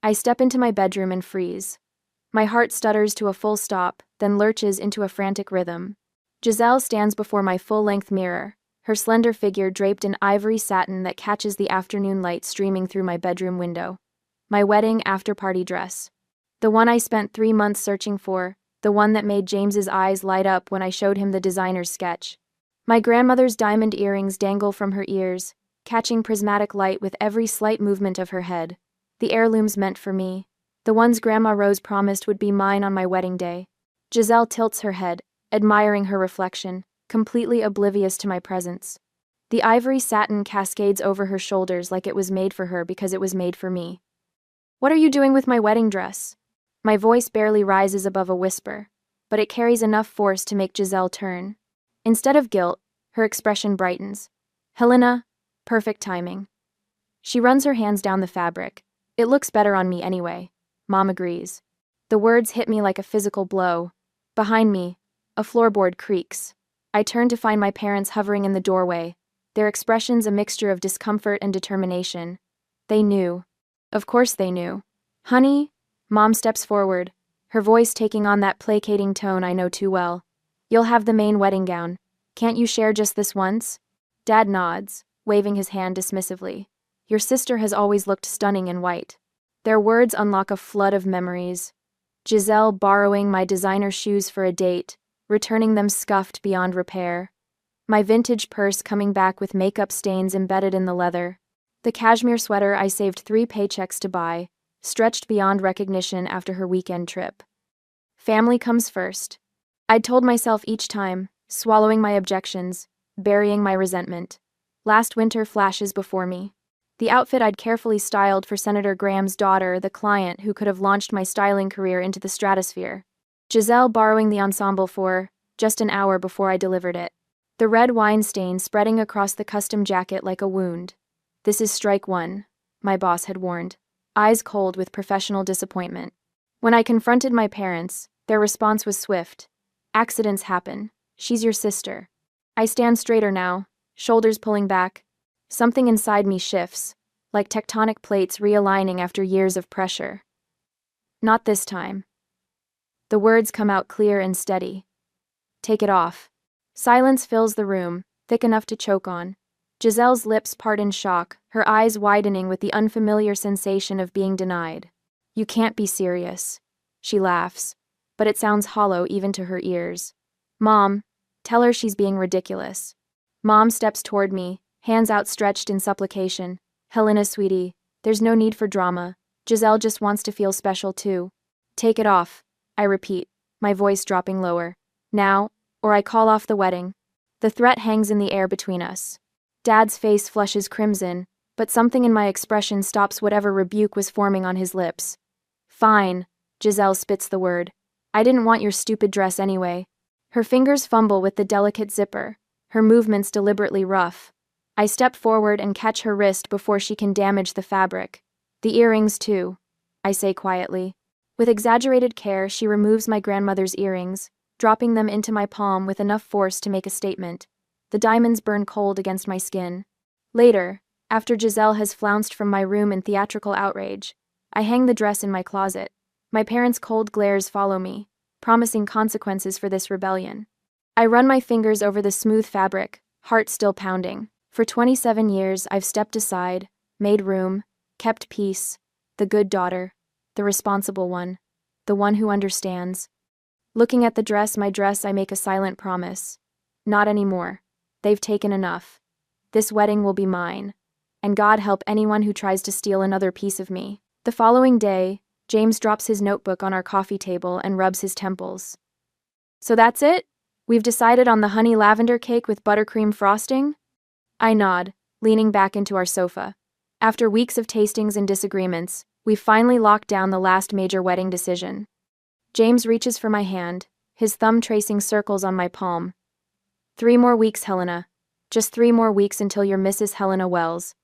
I step into my bedroom and freeze. My heart stutters to a full stop, then lurches into a frantic rhythm. Giselle stands before my full-length mirror, her slender figure draped in ivory satin that catches the afternoon light streaming through my bedroom window. My wedding after-party dress. The one I spent 3 months searching for, the one that made James's eyes light up when I showed him the designer's sketch. My grandmother's diamond earrings dangle from her ears, catching prismatic light with every slight movement of her head. The heirlooms meant for me. The ones Grandma Rose promised would be mine on my wedding day. Giselle tilts her head, admiring her reflection, completely oblivious to my presence. The ivory satin cascades over her shoulders like it was made for her because it was made for me. "What are you doing with my wedding dress?" My voice barely rises above a whisper, but it carries enough force to make Giselle turn. Instead of guilt, her expression brightens. "Helena, perfect timing." She runs her hands down the fabric. "It looks better on me anyway." Mom agrees. The words hit me like a physical blow. Behind me, a floorboard creaks. I turn to find my parents hovering in the doorway, their expressions a mixture of discomfort and determination. They knew. Of course they knew. "Honey?" Mom steps forward, her voice taking on that placating tone I know too well. "You'll have the main wedding gown. Can't you share just this once?" Dad nods, waving his hand dismissively. "Your sister has always looked stunning in white." Their words unlock a flood of memories. Giselle borrowing my designer shoes for a date, returning them scuffed beyond repair. My vintage purse coming back with makeup stains embedded in the leather. The cashmere sweater I saved 3 paychecks to buy, stretched beyond recognition after her weekend trip. Family comes first. I'd told myself each time, swallowing my objections, burying my resentment. Last winter flashes before me. The outfit I'd carefully styled for Senator Graham's daughter, the client who could have launched my styling career into the stratosphere. Giselle borrowing the ensemble for just an hour before I delivered it. The red wine stain spreading across the custom jacket like a wound. "This is strike one," my boss had warned, eyes cold with professional disappointment. When I confronted my parents, their response was swift. "Accidents happen. She's your sister." I stand straighter now, shoulders pulling back. Something inside me shifts, like tectonic plates realigning after years of pressure. "Not this time." The words come out clear and steady. "Take it off." Silence fills the room, thick enough to choke on. Giselle's lips part in shock, her eyes widening with the unfamiliar sensation of being denied. "You can't be serious." She laughs, but it sounds hollow even to her ears. "Mom, tell her she's being ridiculous." Mom steps toward me, hands outstretched in supplication. "Helena, sweetie, there's no need for drama. Giselle just wants to feel special too." "Take it off," I repeat, my voice dropping lower. "Now, or I call off the wedding." The threat hangs in the air between us. Dad's face flushes crimson, but something in my expression stops whatever rebuke was forming on his lips. "Fine," Giselle spits the word. "I didn't want your stupid dress anyway." Her fingers fumble with the delicate zipper, her movements deliberately rough. I step forward and catch her wrist before she can damage the fabric. "The earrings too," I say quietly. With exaggerated care, she removes my grandmother's earrings, dropping them into my palm with enough force to make a statement. The diamonds burn cold against my skin. Later, after Giselle has flounced from my room in theatrical outrage, I hang the dress in my closet. My parents' cold glares follow me, promising consequences for this rebellion. I run my fingers over the smooth fabric, heart still pounding. For 27 years, I've stepped aside, made room, kept peace, the good daughter, the responsible one, the one who understands. Looking at my dress, I make a silent promise. Not anymore. They've taken enough. This wedding will be mine. And God help anyone who tries to steal another piece of me. The following day, James drops his notebook on our coffee table and rubs his temples. "So that's it? We've decided on the honey lavender cake with buttercream frosting?" I nod, leaning back into our sofa. After weeks of tastings and disagreements, we finally locked down the last major wedding decision. James reaches for my hand, his thumb tracing circles on my palm. 3 more weeks, Helena. Just 3 more weeks until you're Mrs. Helena Wells."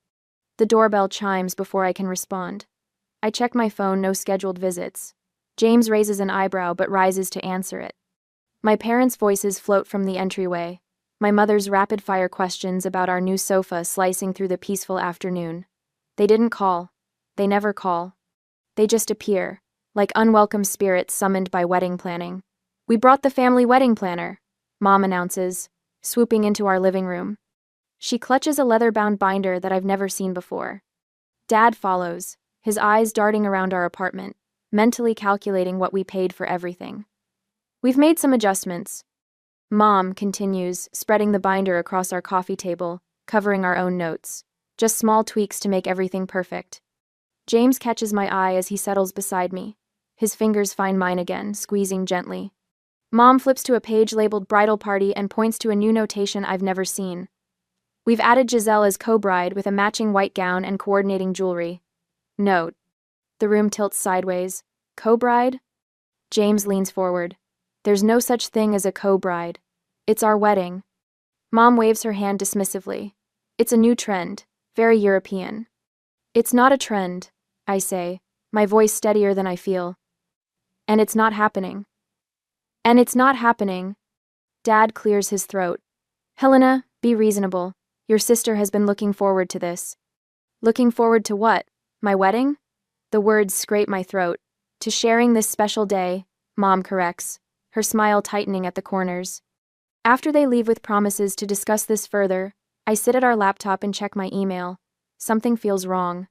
The doorbell chimes before I can respond. I check my phone, no scheduled visits. James raises an eyebrow but rises to answer it. My parents' voices float from the entryway, my mother's rapid-fire questions about our new sofa slicing through the peaceful afternoon. They didn't call. They never call. They just appear, like unwelcome spirits summoned by wedding planning. "We brought the family wedding planner," Mom announces, swooping into our living room. She clutches a leather-bound binder that I've never seen before. Dad follows, his eyes darting around our apartment, mentally calculating what we paid for everything. "We've made some adjustments," Mom continues, spreading the binder across our coffee table, covering our own notes. "Just small tweaks to make everything perfect." James catches my eye as he settles beside me. His fingers find mine again, squeezing gently. Mom flips to a page labeled Bridal Party and points to a new notation I've never seen. "We've added Giselle as co-bride with a matching white gown and coordinating jewelry." Note. The room tilts sideways. "Co-bride?" James leans forward. "There's no such thing as a co-bride. It's our wedding." Mom waves her hand dismissively. "It's a new trend, very European." "It's not a trend," I say, my voice steadier than I feel. "And it's not happening." "And it's not happening." Dad clears his throat. "Helena, be reasonable. Your sister has been looking forward to this." "Looking forward to what? My wedding?" The words scrape my throat. "To sharing this special day," Mom corrects, her smile tightening at the corners. After they leave with promises to discuss this further, I sit at our laptop and check my email. Something feels wrong.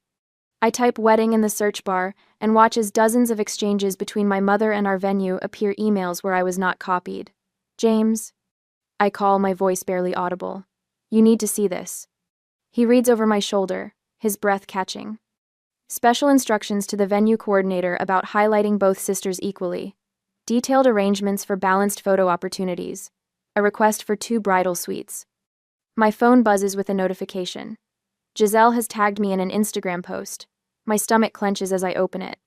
I type "wedding" in the search bar and watch as dozens of exchanges between my mother and our venue appear emails where I was not copied. "James?" I call, my voice barely audible. "You need to see this." He reads over my shoulder, his breath catching. "Special instructions to the venue coordinator about highlighting both sisters equally. Detailed arrangements for balanced photo opportunities. A request for 2 bridal suites." My phone buzzes with a notification. Giselle has tagged me in an Instagram post. My stomach clenches as I open it.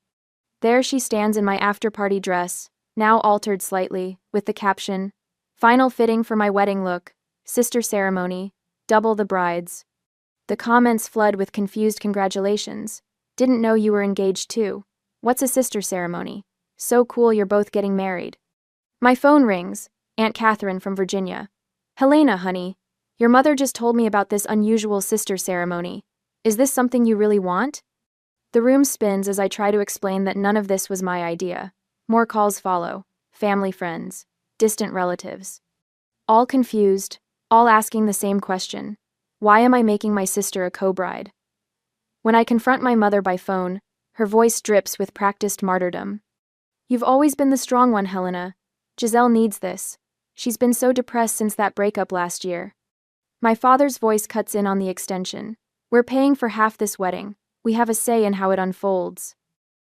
There she stands in my after-party dress, now altered slightly, with the caption, "Final fitting for my wedding look, sister ceremony, double the brides." The comments flood with confused congratulations. "Didn't know you were engaged too. What's a sister ceremony? So cool you're both getting married." My phone rings, Aunt Catherine from Virginia. "Helena, honey. Your mother just told me about this unusual sister ceremony. Is this something you really want?" The room spins as I try to explain that none of this was my idea. More calls follow. Family friends. Distant relatives. All confused, all asking the same question. Why am I making my sister a co-bride? When I confront my mother by phone, her voice drips with practiced martyrdom. "You've always been the strong one, Helena. Giselle needs this. She's been so depressed since that breakup last year." My father's voice cuts in on the extension. "We're paying for half this wedding. We have a say in how it unfolds."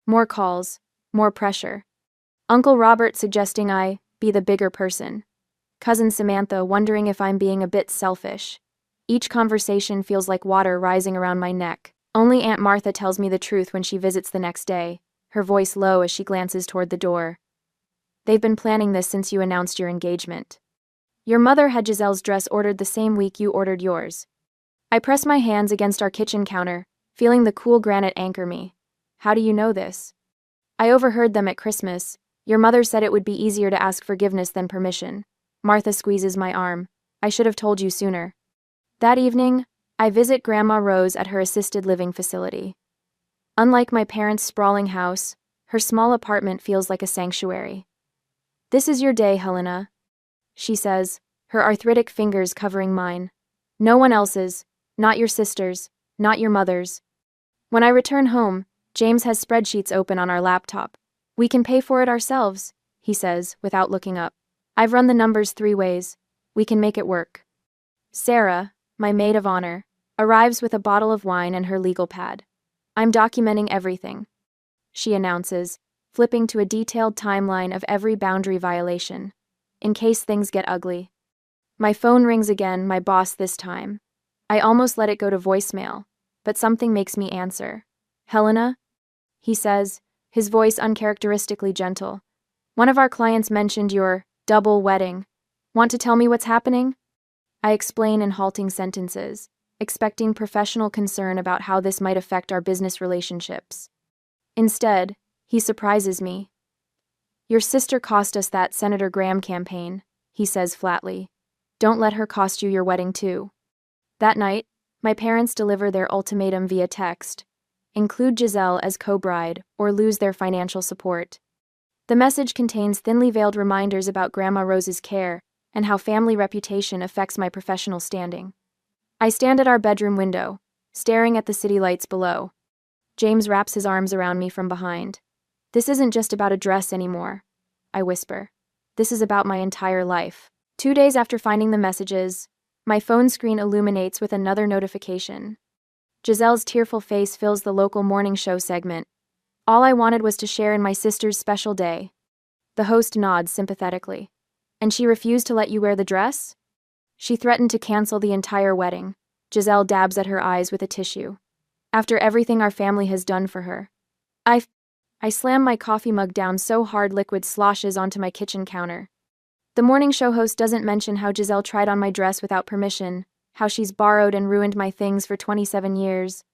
More calls, more pressure. Uncle Robert suggesting I be the bigger person. Cousin Samantha wondering if I'm being a bit selfish. Each conversation feels like water rising around my neck. Only Aunt Martha tells me the truth when she visits the next day, her voice low as she glances toward the door. "They've been planning this since you announced your engagement. Your mother had Giselle's dress ordered the same week you ordered yours." I press my hands against our kitchen counter, feeling the cool granite anchor me. "How do you know this?" "I overheard them at Christmas. Your mother said it would be easier to ask forgiveness than permission." Martha squeezes my arm. "I should have told you sooner." That evening, I visit Grandma Rose at her assisted living facility. Unlike my parents' sprawling house, her small apartment feels like a sanctuary. "This is your day, Helena," she says, her arthritic fingers covering mine. "No one else's, not your sister's, not your mother's." When I return home, James has spreadsheets open on our laptop. "We can pay for it ourselves," he says, without looking up. "I've run the numbers 3 ways. We can make it work." Sarah, my maid of honor, arrives with a bottle of wine and her legal pad. "I'm documenting everything," she announces, flipping to a detailed timeline of every boundary violation, in case things get ugly. My phone rings again, my boss this time. I almost let it go to voicemail, but something makes me answer. "Helena?" he says, his voice uncharacteristically gentle. "One of our clients mentioned your double wedding. Want to tell me what's happening?" I explain in halting sentences, expecting professional concern about how this might affect our business relationships. Instead, he surprises me. "Your sister cost us that Senator Graham campaign," he says flatly. "Don't let her cost you your wedding too." That night, my parents deliver their ultimatum via text. include Giselle as co-bride, or lose their financial support. The message contains thinly veiled reminders about Grandma Rose's care and how family reputation affects my professional standing. I stand at our bedroom window, staring at the city lights below. James wraps his arms around me from behind. "This isn't just about a dress anymore," I whisper. "This is about my entire life." 2 days after finding the messages, my phone screen illuminates with another notification. Giselle's tearful face fills the local morning show segment. All I wanted was to share in my sister's special day. The host nods sympathetically. "And she refused to let you wear the dress?" "She threatened to cancel the entire wedding." Giselle dabs at her eyes with a tissue. "After everything our family has done for her." I slam my coffee mug down so hard liquid sloshes onto my kitchen counter. The morning show host doesn't mention how Giselle tried on my dress without permission, how she's borrowed and ruined my things for 27 years,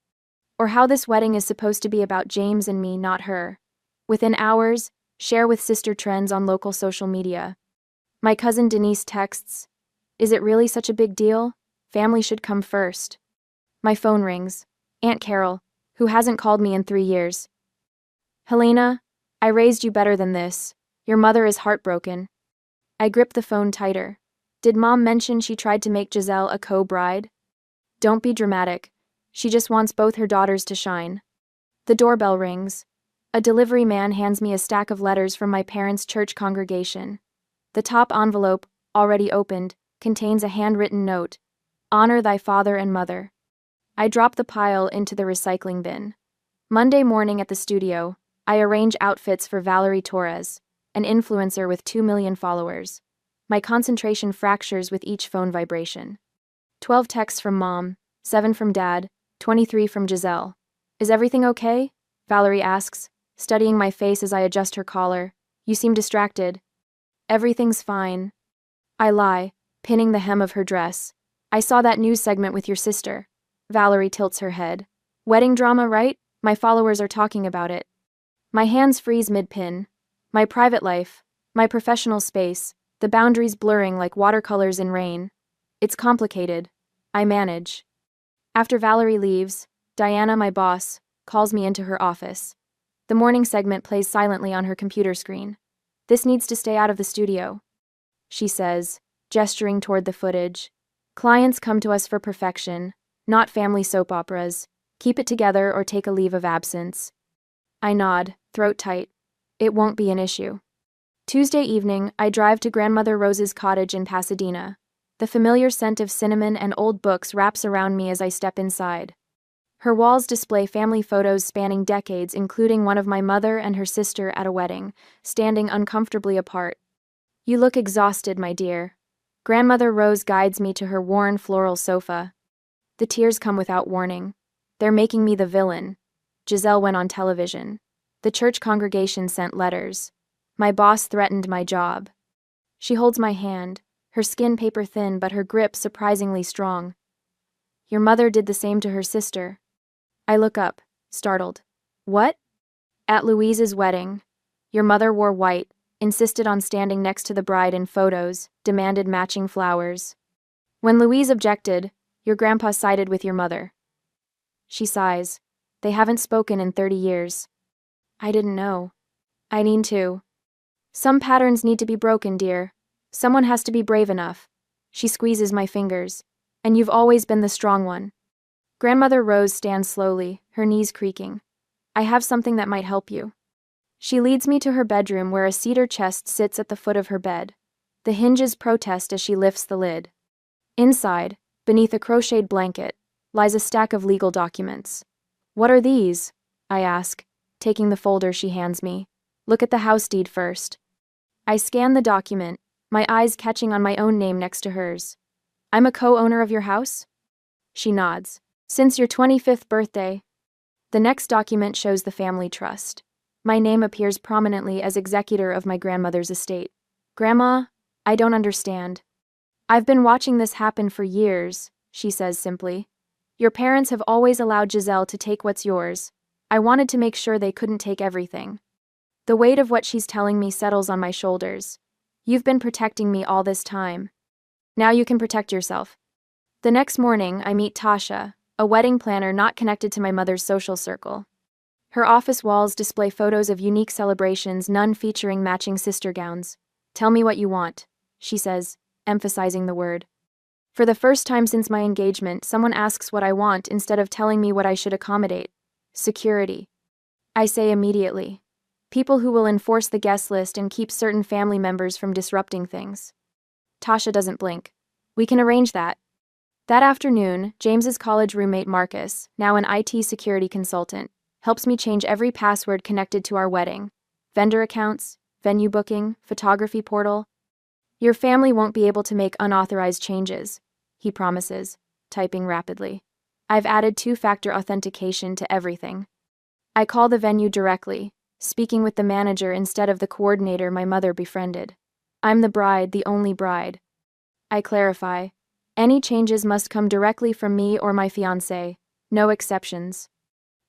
or how this wedding is supposed to be about James and me, not her. Within hours, share with sister trends on local social media. My cousin Denise texts, "Is it really such a big deal? Family should come first." My phone rings. Aunt Carol, who hasn't called me in 3 years. "Helena, I raised you better than this. Your mother is heartbroken." I grip the phone tighter. Did Mom mention she tried to make Giselle a co-bride? Don't be dramatic. She just wants both her daughters to shine. The doorbell rings. A delivery man hands me a stack of letters from my parents' church congregation. The top envelope, already opened, contains a handwritten note. "Honor thy father and mother." I drop the pile into the recycling bin. Monday morning at the studio, I arrange outfits for Valerie Torres, an influencer with 2 million followers. My concentration fractures with each phone vibration. 12 texts from Mom, 7 from Dad, 23 from Giselle. "Is everything okay?" Valerie asks, studying my face as I adjust her collar. "You seem distracted." "Everything's fine." I lie, pinning the hem of her dress. "I saw that news segment with your sister." Valerie tilts her head. "Wedding drama, right? My followers are talking about it." My hands freeze mid-pin. My private life, my professional space, the boundaries blurring like watercolors in rain. It's complicated. I manage. After Valerie leaves, Diana, my boss, calls me into her office. The morning segment plays silently on her computer screen. "This needs to stay out of the studio," she says, gesturing toward the footage. "Clients come to us for perfection, not family soap operas. Keep it together or take a leave of absence." I nod, throat tight. It won't be an issue. Tuesday evening, I drive to Grandmother Rose's cottage in Pasadena. The familiar scent of cinnamon and old books wraps around me as I step inside. Her walls display family photos spanning decades, including one of my mother and her sister at a wedding, standing uncomfortably apart. "You look exhausted, my dear." Grandmother Rose guides me to her worn floral sofa. The tears come without warning. "They're making me the villain." Giselle went on television. The church congregation sent letters. My boss threatened my job. She holds my hand, her skin paper thin but her grip surprisingly strong. "Your mother did the same to her sister." I look up, startled. "What?" "At Louise's wedding. Your mother wore white, insisted on standing next to the bride in photos, demanded matching flowers. When Louise objected, your grandpa sided with your mother." She sighs. "They haven't spoken in 30 years. I didn't know." "I need to. Some patterns need to be broken, dear. Someone has to be brave enough." She squeezes my fingers. "And you've always been the strong one." Grandmother Rose stands slowly, her knees creaking. "I have something that might help you." She leads me to her bedroom where a cedar chest sits at the foot of her bed. The hinges protest as she lifts the lid. Inside, beneath a crocheted blanket, lies a stack of legal documents. "What are these?" I ask, taking the folder she hands me. "Look at the house deed first." I scan the document, my eyes catching on my own name next to hers. "I'm a co-owner of your house?" She nods. "Since your 25th birthday." The next document shows the family trust. My name appears prominently as executor of my grandmother's estate. "Grandma, I don't understand." "I've been watching this happen for years," she says simply. "Your parents have always allowed Giselle to take what's yours. I wanted to make sure they couldn't take everything." The weight of what she's telling me settles on my shoulders. "You've been protecting me all this time. Now you can protect yourself." The next morning, I meet Tasha, a wedding planner not connected to my mother's social circle. Her office walls display photos of unique celebrations, none featuring matching sister gowns. "Tell me what you want," she says, emphasizing the word. For the first time since my engagement, someone asks what I want instead of telling me what I should accommodate. Security. I say immediately. People who will enforce the guest list and keep certain family members from disrupting things. Tasha doesn't blink. "We can arrange that." That afternoon, James's college roommate Marcus, now an IT security consultant, helps me change every password connected to our wedding. Vendor accounts, venue booking, photography portal. "Your family won't be able to make unauthorized changes," he promises, typing rapidly. "I've added two-factor authentication to everything." I call the venue directly, speaking with the manager instead of the coordinator my mother befriended. "I'm the bride, the only bride." I clarify. "Any changes must come directly from me or my fiancé. No exceptions."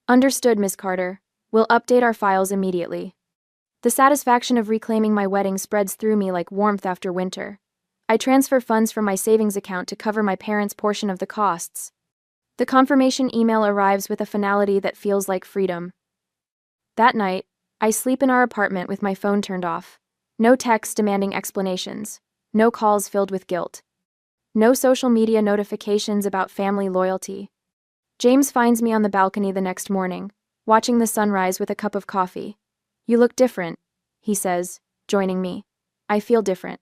"Understood, Miss Carter. We'll update our files immediately." The satisfaction of reclaiming my wedding spreads through me like warmth after winter. I transfer funds from my savings account to cover my parents' portion of the costs. The confirmation email arrives with a finality that feels like freedom. That night, I sleep in our apartment with my phone turned off. No texts demanding explanations. No calls filled with guilt. No social media notifications about family loyalty. James finds me on the balcony the next morning, watching the sunrise with a cup of coffee. "You look different," he says, joining me. I feel different.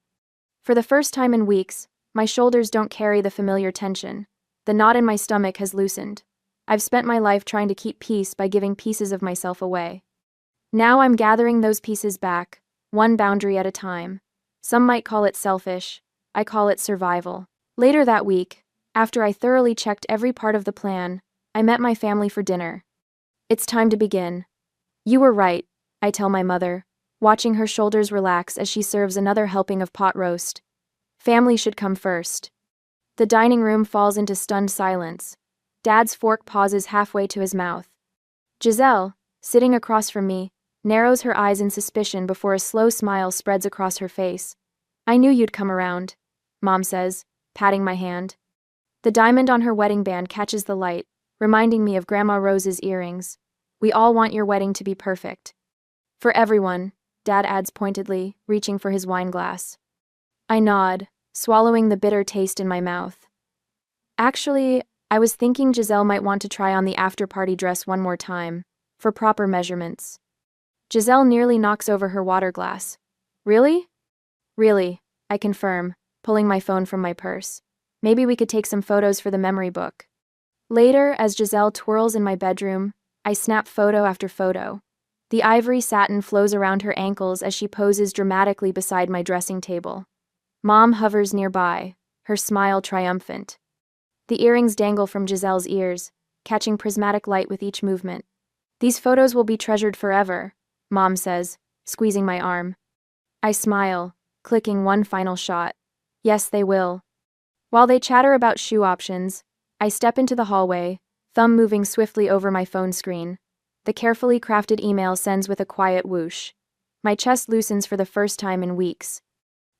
For the first time in weeks, my shoulders don't carry the familiar tension. The knot in my stomach has loosened. I've spent my life trying to keep peace by giving pieces of myself away. Now I'm gathering those pieces back, one boundary at a time. Some might call it selfish. I call it survival. Later that week, after I thoroughly checked every part of the plan, I met my family for dinner. "It's time to begin." "You were right," I tell my mother, watching her shoulders relax as she serves another helping of pot roast. "Family should come first." The dining room falls into stunned silence. Dad's fork pauses halfway to his mouth. Giselle, sitting across from me, narrows her eyes in suspicion before a slow smile spreads across her face. "I knew you'd come around," Mom says, patting my hand. The diamond on her wedding band catches the light, reminding me of Grandma Rose's earrings. "We all want your wedding to be perfect." "For everyone," Dad adds pointedly, reaching for his wine glass. I nod, swallowing the bitter taste in my mouth. "Actually, I was thinking Giselle might want to try on the after-party dress one more time, for proper measurements." Giselle nearly knocks over her water glass. "Really?" "Really," I confirm, pulling my phone from my purse. "Maybe we could take some photos for the memory book." Later, as Giselle twirls in my bedroom, I snap photo after photo. The ivory satin flows around her ankles as she poses dramatically beside my dressing table. Mom hovers nearby, her smile triumphant. The earrings dangle from Giselle's ears, catching prismatic light with each movement. "These photos will be treasured forever," Mom says, squeezing my arm. I smile, clicking one final shot. Yes, they will. While they chatter about shoe options, I step into the hallway, thumb moving swiftly over my phone screen. The carefully crafted email sends with a quiet whoosh. My chest loosens for the first time in weeks.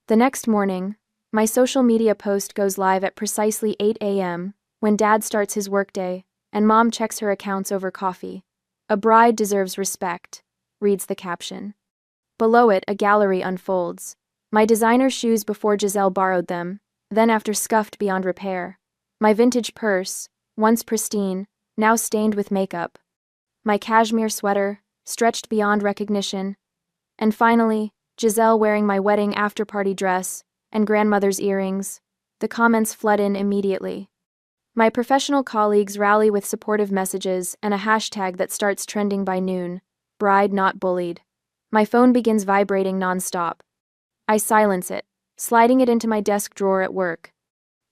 The next morning, my social media post goes live at precisely 8 a.m., when Dad starts his workday, and Mom checks her accounts over coffee. "A bride deserves respect," reads the caption. Below it, a gallery unfolds. My designer shoes before Giselle borrowed them, then after scuffed beyond repair. My vintage purse, once pristine, now stained with makeup. My cashmere sweater, stretched beyond recognition. And finally, Giselle wearing my wedding after-party dress, and grandmother's earrings. The comments flood in immediately. My professional colleagues rally with supportive messages and a hashtag that starts trending by noon. Bride not bullied. My phone begins vibrating non-stop. I silence it, sliding it into my desk drawer at work.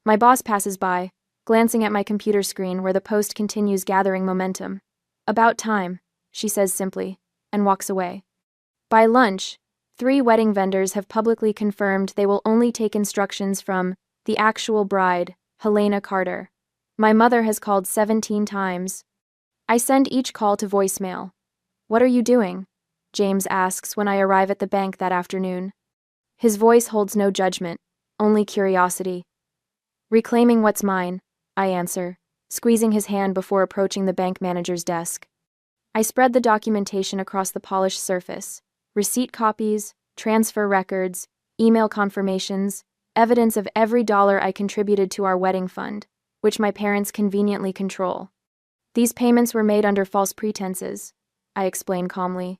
My boss passes by, glancing at my computer screen where the post continues gathering momentum. "About time," she says simply, and walks away. By lunch, 3 wedding vendors have publicly confirmed they will only take instructions from the actual bride, Helena Carter. My mother has called 17 times. I send each call to voicemail. "What are you doing?" James asks when I arrive at the bank that afternoon. His voice holds no judgment, only curiosity. "Reclaiming what's mine," I answer, squeezing his hand before approaching the bank manager's desk. I spread the documentation across the polished surface: receipt copies, transfer records, email confirmations, evidence of every dollar I contributed to our wedding fund, which my parents conveniently control. These payments were made under false pretenses, I explained calmly.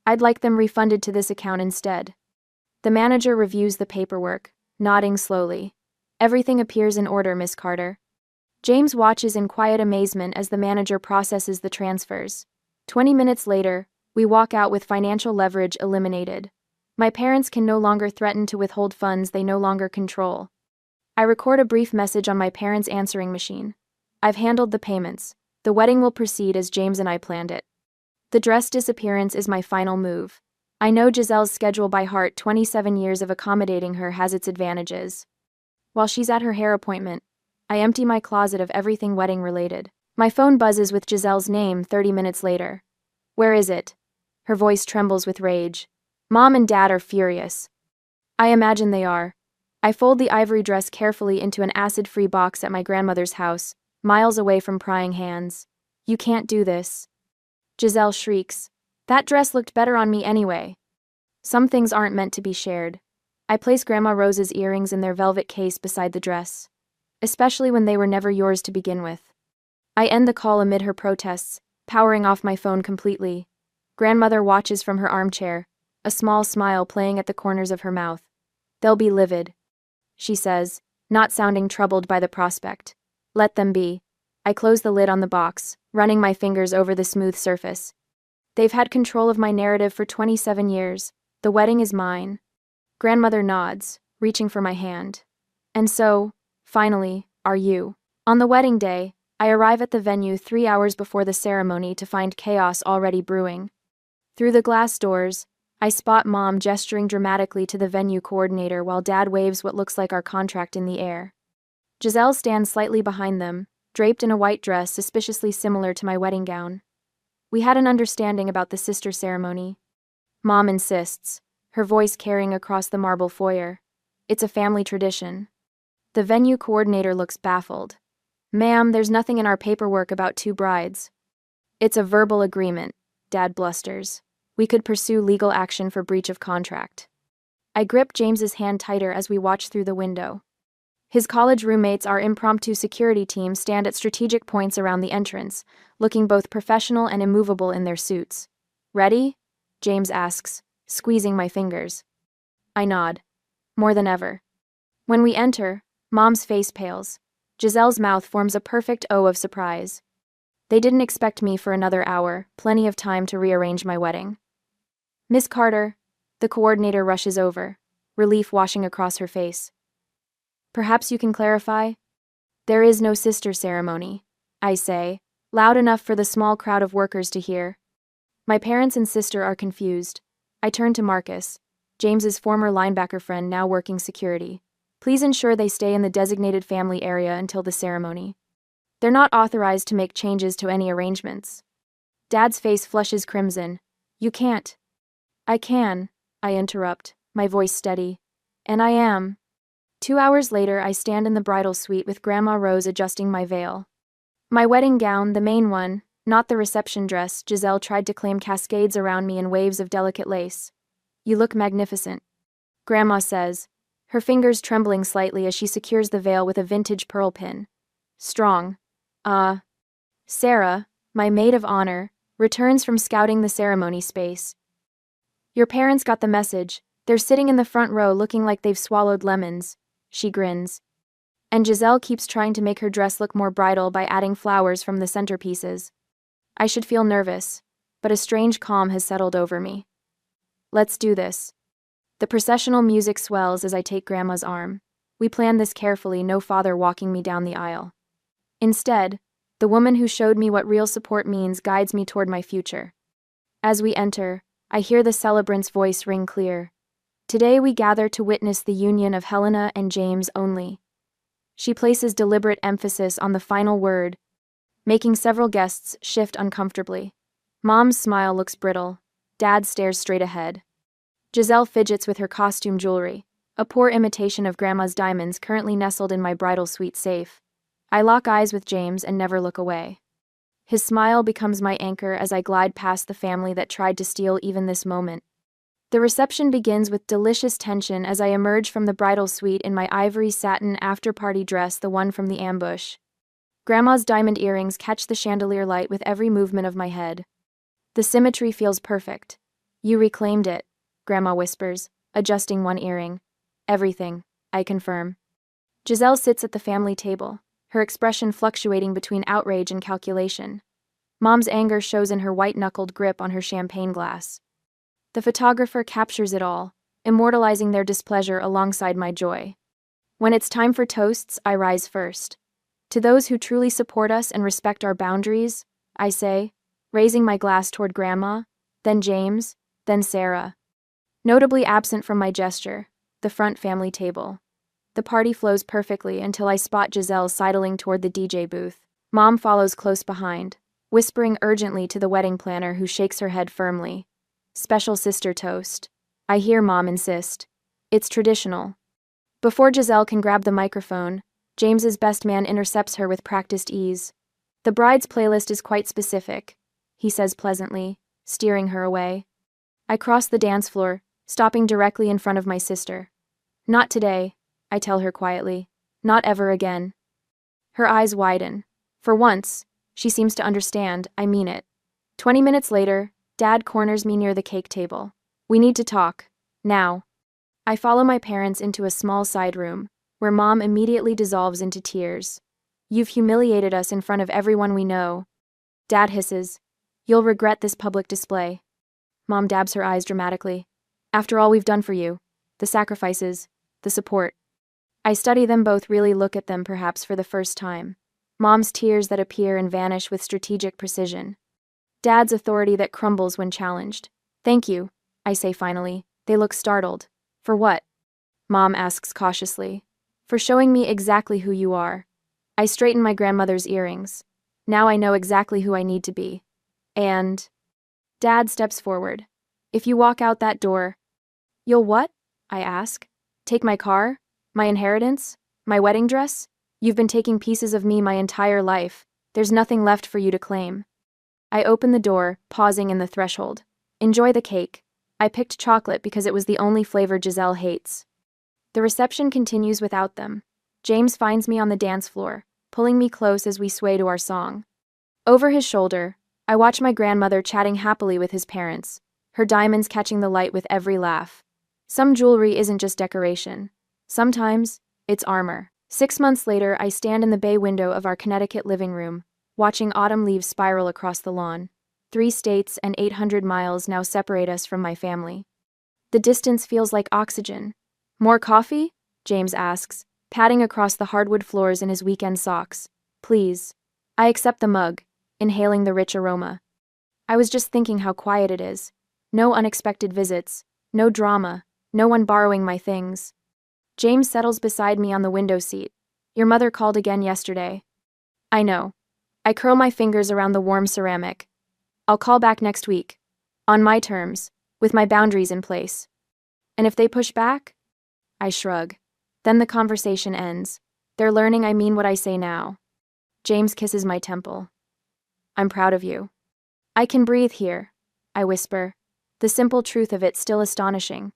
I'd like them refunded to this account instead. The manager reviews the paperwork, nodding slowly. Everything appears in order, Miss Carter. James watches in quiet amazement as the manager processes the transfers. 20 minutes later, we walk out with financial leverage eliminated. My parents can no longer threaten to withhold funds they no longer control. I record a brief message on my parents' answering machine. I've handled the payments. The wedding will proceed as James and I planned it. The dress disappearance is my final move. I know Giselle's schedule by heart. 27 years of accommodating her has its advantages. While she's at her hair appointment, I empty my closet of everything wedding-related. My phone buzzes with Giselle's name 30 minutes later. Where is it? Her voice trembles with rage. Mom and Dad are furious. I imagine they are. I fold the ivory dress carefully into an acid-free box at my grandmother's house, miles away from prying hands. You can't do this. Giselle shrieks. That dress looked better on me anyway. Some things aren't meant to be shared. I place Grandma Rose's earrings in their velvet case beside the dress, especially when they were never yours to begin with. I end the call amid her protests, powering off my phone completely. Grandmother watches from her armchair, a small smile playing at the corners of her mouth. They'll be livid, she says, not sounding troubled by the prospect. Let them be. I close the lid on the box, running my fingers over the smooth surface. They've had control of my narrative for 27 years. The wedding is mine. Grandmother nods, reaching for my hand. And so, finally, are you. On the wedding day, I arrive at the venue 3 hours before the ceremony to find chaos already brewing. Through the glass doors, I spot Mom gesturing dramatically to the venue coordinator while Dad waves what looks like our contract in the air. Giselle stands slightly behind them, draped in a white dress suspiciously similar to my wedding gown. We had an understanding about the sister ceremony. Mom insists, her voice carrying across the marble foyer. It's a family tradition. The venue coordinator looks baffled. Ma'am, there's nothing in our paperwork about 2 brides. It's a verbal agreement, Dad blusters. We could pursue legal action for breach of contract. I grip James's hand tighter as we watch through the window. His college roommates, our impromptu security team, stand at strategic points around the entrance, looking both professional and immovable in their suits. Ready? James asks, squeezing my fingers. I nod. More than ever. When we enter, Mom's face pales. Giselle's mouth forms a perfect O of surprise. They didn't expect me for another hour, plenty of time to rearrange my wedding. Miss Carter, the coordinator rushes over, relief washing across her face. Perhaps you can clarify? There is no sister ceremony, I say, loud enough for the small crowd of workers to hear. My parents and sister are confused. I turn to Marcus, James's former linebacker friend now working security. Please ensure they stay in the designated family area until the ceremony. They're not authorized to make changes to any arrangements. Dad's face flushes crimson. You can't. I can, I interrupt, my voice steady. And I am. 2 hours later, I stand in the bridal suite with Grandma Rose adjusting my veil. My wedding gown, the main one, not the reception dress, Giselle tried to claim, cascades around me in waves of delicate lace. You look magnificent, Grandma says, her fingers trembling slightly as she secures the veil with a vintage pearl pin. Strong. Sarah, my maid of honor, returns from scouting the ceremony space. Your parents got the message. They're sitting in the front row looking like they've swallowed lemons. She grins. And Giselle keeps trying to make her dress look more bridal by adding flowers from the centerpieces. I should feel nervous, but a strange calm has settled over me. Let's do this. The processional music swells as I take Grandma's arm. We planned this carefully, no father walking me down the aisle. Instead, the woman who showed me what real support means guides me toward my future. As we enter, I hear the celebrant's voice ring clear. Today we gather to witness the union of Helena and James only. She places deliberate emphasis on the final word, making several guests shift uncomfortably. Mom's smile looks brittle. Dad stares straight ahead. Giselle fidgets with her costume jewelry, a poor imitation of Grandma's diamonds currently nestled in my bridal suite safe. I lock eyes with James and never look away. His smile becomes my anchor as I glide past the family that tried to steal even this moment. The reception begins with delicious tension as I emerge from the bridal suite in my ivory satin after-party dress, the one from the ambush. Grandma's diamond earrings catch the chandelier light with every movement of my head. The symmetry feels perfect. You reclaimed it, Grandma whispers, adjusting one earring. Everything, I confirm. Giselle sits at the family table, her expression fluctuating between outrage and calculation. Mom's anger shows in her white-knuckled grip on her champagne glass. The photographer captures it all, immortalizing their displeasure alongside my joy. When it's time for toasts, I rise first. To those who truly support us and respect our boundaries, I say, raising my glass toward Grandma, then James, then Sarah. Notably absent from my gesture, the front family table. The party flows perfectly until I spot Giselle sidling toward the DJ booth. Mom follows close behind, whispering urgently to the wedding planner who shakes her head firmly. Special sister toast. I hear Mom insist. It's traditional. Before Giselle can grab the microphone, James's best man intercepts her with practiced ease. The bride's playlist is quite specific, he says pleasantly, steering her away. I cross the dance floor, stopping directly in front of my sister. Not today, I tell her quietly. Not ever again. Her eyes widen. For once, she seems to understand, I mean it. 20 minutes later, Dad corners me near the cake table. We need to talk. Now. I follow my parents into a small side room, where Mom immediately dissolves into tears. You've humiliated us in front of everyone we know. Dad hisses. You'll regret this public display. Mom dabs her eyes dramatically. After all we've done for you, the sacrifices, the support. I study them both, really look at them perhaps for the first time. Mom's tears that appear and vanish with strategic precision. Dad's authority that crumbles when challenged. Thank you, I say finally. They look startled. For what? Mom asks cautiously. For showing me exactly who you are. I straighten my grandmother's earrings. Now I know exactly who I need to be. And... Dad steps forward. If you walk out that door... You'll what? I ask. Take my car? My inheritance? My wedding dress? You've been taking pieces of me my entire life. There's nothing left for you to claim. I open the door, pausing in the threshold. Enjoy the cake. I picked chocolate because it was the only flavor Giselle hates. The reception continues without them. James finds me on the dance floor, pulling me close as we sway to our song. Over his shoulder, I watch my grandmother chatting happily with his parents, her diamonds catching the light with every laugh. Some jewelry isn't just decoration. Sometimes, it's armor. 6 months later, I stand in the bay window of our Connecticut living room, watching autumn leaves spiral across the lawn. 3 states and 800 miles now separate us from my family. The distance feels like oxygen. More coffee? James asks, patting across the hardwood floors in his weekend socks. Please. I accept the mug, inhaling the rich aroma. I was just thinking how quiet it is. No unexpected visits, no drama, no one borrowing my things. James settles beside me on the window seat. Your mother called again yesterday. I know. I curl my fingers around the warm ceramic. I'll call back next week. On my terms, with my boundaries in place. And if they push back? I shrug. Then the conversation ends. They're learning I mean what I say now. James kisses my temple. I'm proud of you. I can breathe here, I whisper, the simple truth of it still astonishing.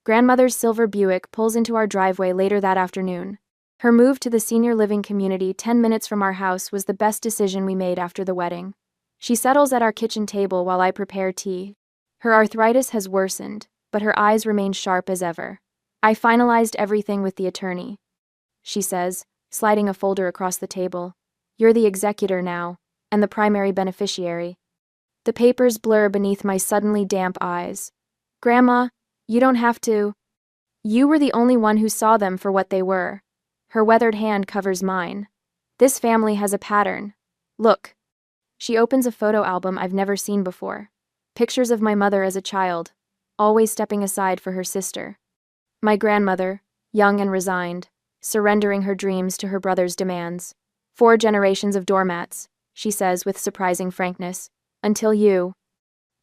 Grandmother's silver Buick pulls into our driveway later that afternoon. Her move to the senior living community 10 minutes from our house was the best decision we made after the wedding. She settles at our kitchen table while I prepare tea. Her arthritis has worsened, but her eyes remain sharp as ever. I finalized everything with the attorney, she says, sliding a folder across the table. You're the executor now, and the primary beneficiary. The papers blur beneath my suddenly damp eyes. Grandma, you don't have to. You were the only one who saw them for what they were. Her weathered hand covers mine. This family has a pattern. Look. She opens a photo album I've never seen before. Pictures of my mother as a child, always stepping aside for her sister. My grandmother, young and resigned, surrendering her dreams to her brother's demands. 4 generations of doormats, she says with surprising frankness. Until you.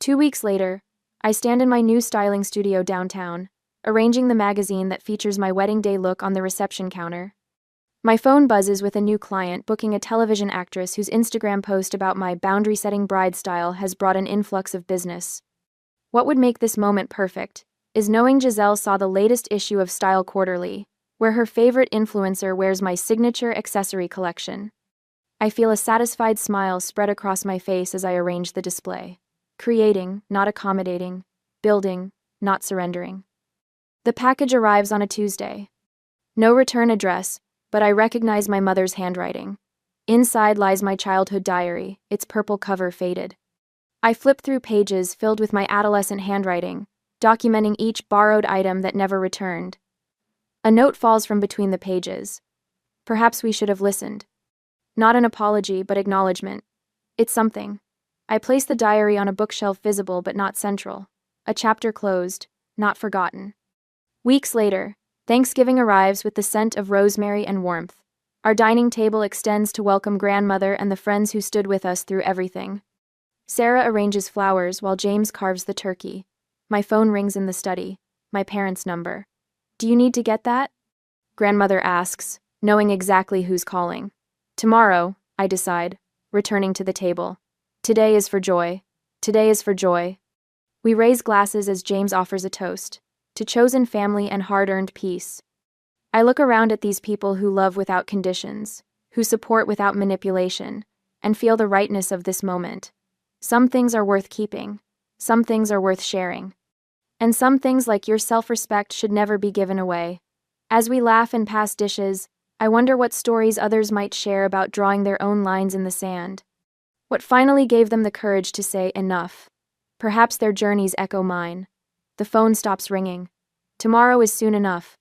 2 weeks later, I stand in my new styling studio downtown, arranging the magazine that features my wedding day look on the reception counter. My phone buzzes with a new client booking a television actress whose Instagram post about my boundary-setting bride style has brought an influx of business. What would make this moment perfect is knowing Giselle saw the latest issue of Style Quarterly, where her favorite influencer wears my signature accessory collection. I feel a satisfied smile spread across my face as I arrange the display. Creating, not accommodating. Building, not surrendering. The package arrives on a Tuesday. No return address, but I recognize my mother's handwriting. Inside lies my childhood diary, its purple cover faded. I flip through pages filled with my adolescent handwriting, documenting each borrowed item that never returned. A note falls from between the pages. Perhaps we should have listened. Not an apology, but acknowledgement. It's something. I place the diary on a bookshelf visible but not central. A chapter closed, not forgotten. Weeks later, Thanksgiving arrives with the scent of rosemary and warmth. Our dining table extends to welcome grandmother and the friends who stood with us through everything. Sarah arranges flowers while James carves the turkey. My phone rings in the study. My parents' number. "Do you need to get that?" Grandmother asks, knowing exactly who's calling. "Tomorrow," I decide, returning to the table. Today is for joy. Today is for joy. We raise glasses as James offers a toast. To chosen family and hard-earned peace. I look around at these people who love without conditions, who support without manipulation, and feel the rightness of this moment. Some things are worth keeping. Some things are worth sharing. And some things like your self-respect should never be given away. As we laugh and pass dishes, I wonder what stories others might share about drawing their own lines in the sand. What finally gave them the courage to say enough? Perhaps their journeys echo mine. The phone stops ringing. Tomorrow is soon enough.